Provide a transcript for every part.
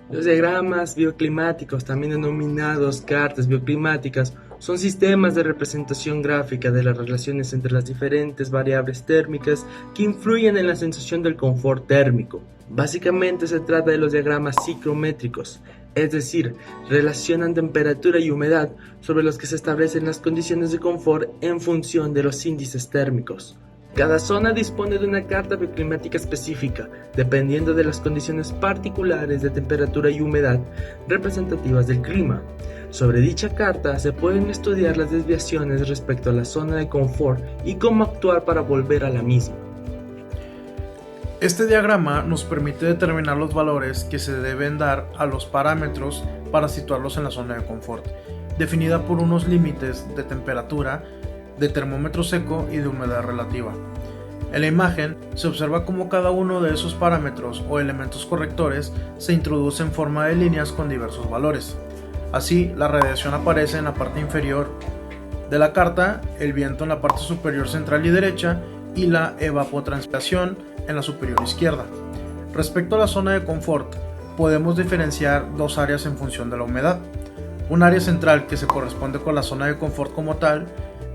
Los diagramas bioclimáticos, también denominados cartas bioclimáticas, son sistemas de representación gráfica de las relaciones entre las diferentes variables térmicas que influyen en la sensación del confort térmico. Básicamente se trata de los diagramas psicométricos, es decir, relacionan temperatura y humedad sobre los que se establecen las condiciones de confort en función de los índices térmicos. Cada zona dispone de una carta bioclimática específica, dependiendo de las condiciones particulares de temperatura y humedad representativas del clima. Sobre dicha carta se pueden estudiar las desviaciones respecto a la zona de confort y cómo actuar para volver a la misma. Este diagrama nos permite determinar los valores que se deben dar a los parámetros para situarlos en la zona de confort, definida por unos límites de temperatura, de termómetro seco y de humedad relativa. En la imagen se observa cómo cada uno de esos parámetros o elementos correctores se introduce en forma de líneas con diversos valores. Así, la radiación aparece en la parte inferior de la carta, el viento en la parte superior central y derecha y la evapotranspiración en la superior izquierda. Respecto a la zona de confort, podemos diferenciar dos áreas en función de la humedad. Un área central que se corresponde con la zona de confort como tal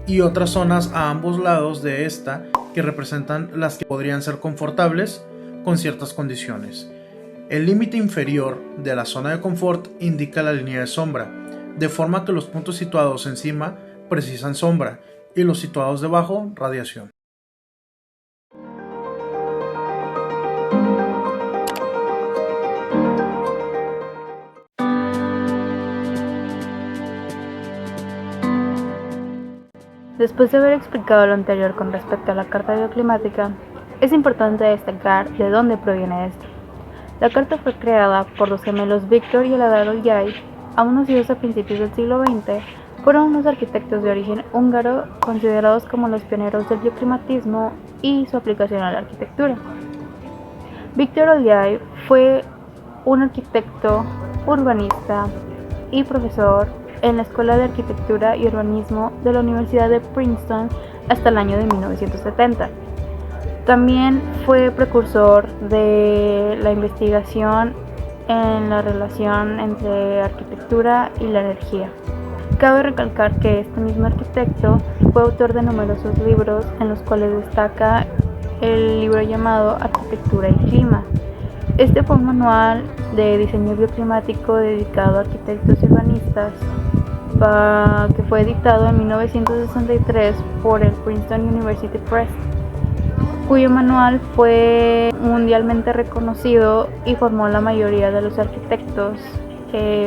y otras zonas a ambos lados de esta que representan las que podrían ser confortables con ciertas condiciones. El límite inferior de la zona de confort indica la línea de sombra, de forma que los puntos situados encima precisan sombra y los situados debajo radiación. Después de haber explicado lo anterior con respecto a la carta bioclimática, es importante destacar de dónde proviene esto. La carta fue creada por los gemelos Victor y Eladar Olyai, aún nacidos a principios del siglo XX, fueron unos arquitectos de origen húngaro considerados como los pioneros del bioclimatismo y su aplicación a la arquitectura. Victor Olyai fue un arquitecto, urbanista y profesor en la Escuela de Arquitectura y Urbanismo de la Universidad de Princeton hasta el año de 1970. También fue precursor de la investigación en la relación entre arquitectura y la energía. Cabe recalcar que este mismo arquitecto fue autor de numerosos libros, en los cuales destaca el libro llamado Arquitectura y Clima. Este fue un manual de diseño bioclimático dedicado a arquitectos y urbanistas que fue editado en 1963 por el Princeton University Press, cuyo manual fue mundialmente reconocido y formó la mayoría de los arquitectos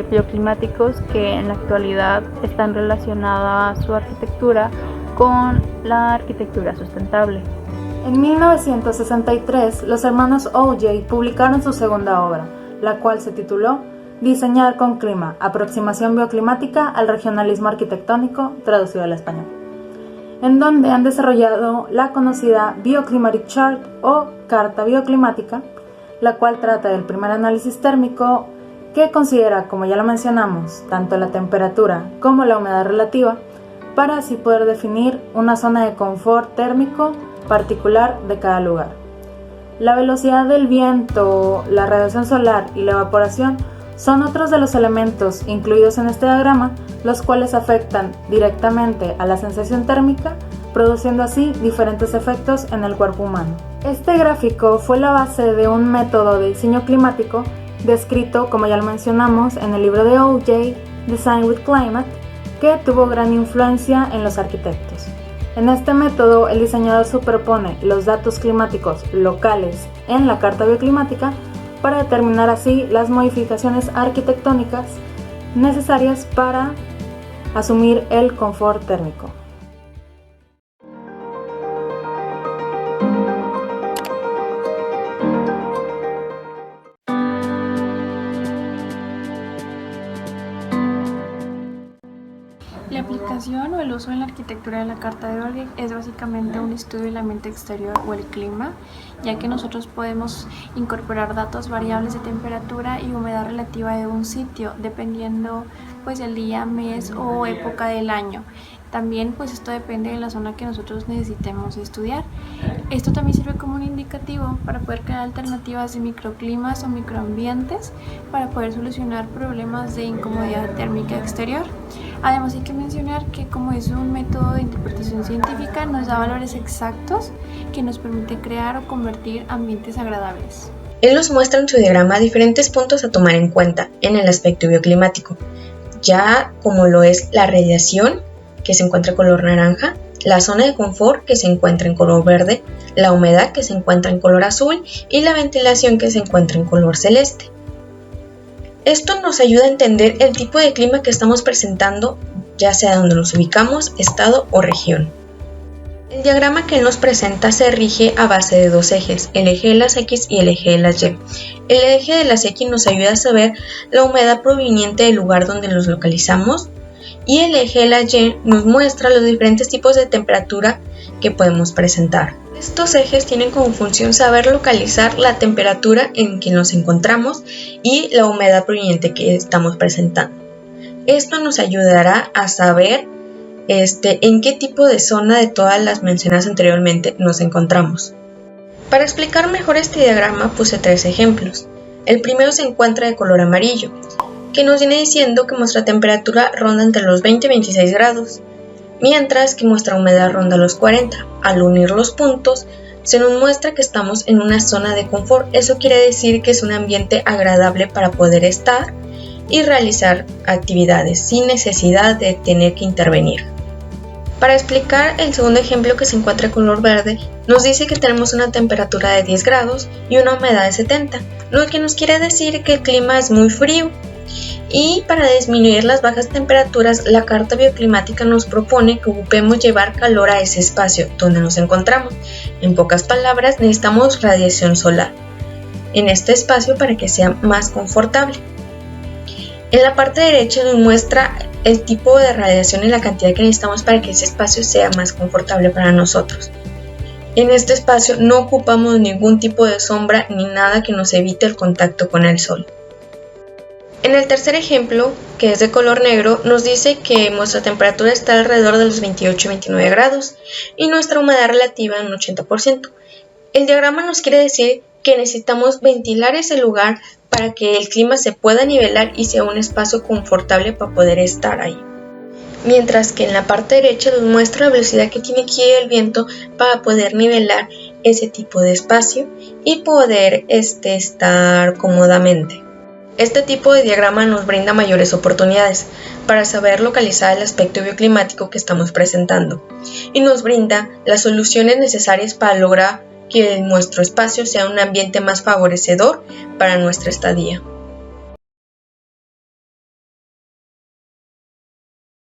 bioclimáticos que en la actualidad están relacionados a su arquitectura con la arquitectura sustentable. En 1963, los hermanos Olyai publicaron su segunda obra, la cual se tituló Diseñar con clima, aproximación bioclimática al regionalismo arquitectónico, traducido al español, en donde han desarrollado la conocida Bioclimatic Chart o Carta Bioclimática, la cual trata del primer análisis térmico que considera, como ya lo mencionamos, tanto la temperatura como la humedad relativa, para así poder definir una zona de confort térmico particular de cada lugar. La velocidad del viento, la radiación solar y la evaporación son otros de los elementos incluidos en este diagrama, los cuales afectan directamente a la sensación térmica, produciendo así diferentes efectos en el cuerpo humano. Este gráfico fue la base de un método de diseño climático descrito, como ya lo mencionamos, en el libro de Olyai, Design with Climate, que tuvo gran influencia en los arquitectos. En este método, el diseñador superpone los datos climáticos locales en la carta bioclimática para determinar así las modificaciones arquitectónicas necesarias para asumir el confort térmico. La aplicación o el uso en la arquitectura de la carta de Olyai es básicamente un estudio del ambiente exterior o el clima, ya que nosotros podemos incorporar datos variables de temperatura y humedad relativa de un sitio, dependiendo pues el día, mes o época del año. También pues esto depende de la zona que nosotros necesitemos estudiar. Esto también sirve como un indicativo para poder crear alternativas de microclimas o microambientes para poder solucionar problemas de incomodidad térmica exterior. Además hay que mencionar que como es un método de interpretación científica nos da valores exactos que nos permite crear o convertir ambientes agradables. Él nos muestra en su diagrama diferentes puntos a tomar en cuenta en el aspecto bioclimático, ya como lo es la radiación, que se encuentra en color naranja, la zona de confort, que se encuentra en color verde, la humedad, que se encuentra en color azul, y la ventilación, que se encuentra en color celeste. Esto nos ayuda a entender el tipo de clima que estamos presentando, ya sea donde nos ubicamos, estado o región. El diagrama que él nos presenta se rige a base de dos ejes, el eje de las X y el eje de las Y. El eje de las X nos ayuda a saber la humedad proveniente del lugar donde nos localizamos, y el eje de la Y nos muestra los diferentes tipos de temperatura que podemos presentar. Estos ejes tienen como función saber localizar la temperatura en que nos encontramos y la humedad proveniente que estamos presentando. Esto nos ayudará a saber en qué tipo de zona de todas las mencionadas anteriormente nos encontramos. Para explicar mejor este diagrama puse 3 ejemplos. El primero se encuentra de color amarillo, que nos viene diciendo que nuestra temperatura ronda entre los 20 y 26 grados, mientras que nuestra humedad ronda los 40. Al unir los puntos, se nos muestra que estamos en una zona de confort. Eso quiere decir que es un ambiente agradable para poder estar y realizar actividades sin necesidad de tener que intervenir. Para explicar el segundo ejemplo, que se encuentra en color verde, nos dice que tenemos una temperatura de 10 grados y una humedad de 70, lo que nos quiere decir que el clima es muy frío. Y para disminuir las bajas temperaturas, la carta bioclimática nos propone que ocupemos llevar calor a ese espacio donde nos encontramos. En pocas palabras, necesitamos radiación solar en este espacio para que sea más confortable. En la parte derecha nos muestra el tipo de radiación y la cantidad que necesitamos para que ese espacio sea más confortable para nosotros. En este espacio no ocupamos ningún tipo de sombra ni nada que nos evite el contacto con el sol. En el tercer ejemplo, que es de color negro, nos dice que nuestra temperatura está alrededor de los 28 y 29 grados y nuestra humedad relativa en un 80%. El diagrama nos quiere decir que necesitamos ventilar ese lugar para que el clima se pueda nivelar y sea un espacio confortable para poder estar ahí. Mientras que en la parte derecha nos muestra la velocidad que tiene que ir el viento para poder nivelar ese tipo de espacio y poder estar cómodamente. Este tipo de diagrama nos brinda mayores oportunidades para saber localizar el aspecto bioclimático que estamos presentando y nos brinda las soluciones necesarias para lograr que nuestro espacio sea un ambiente más favorecedor para nuestra estadía.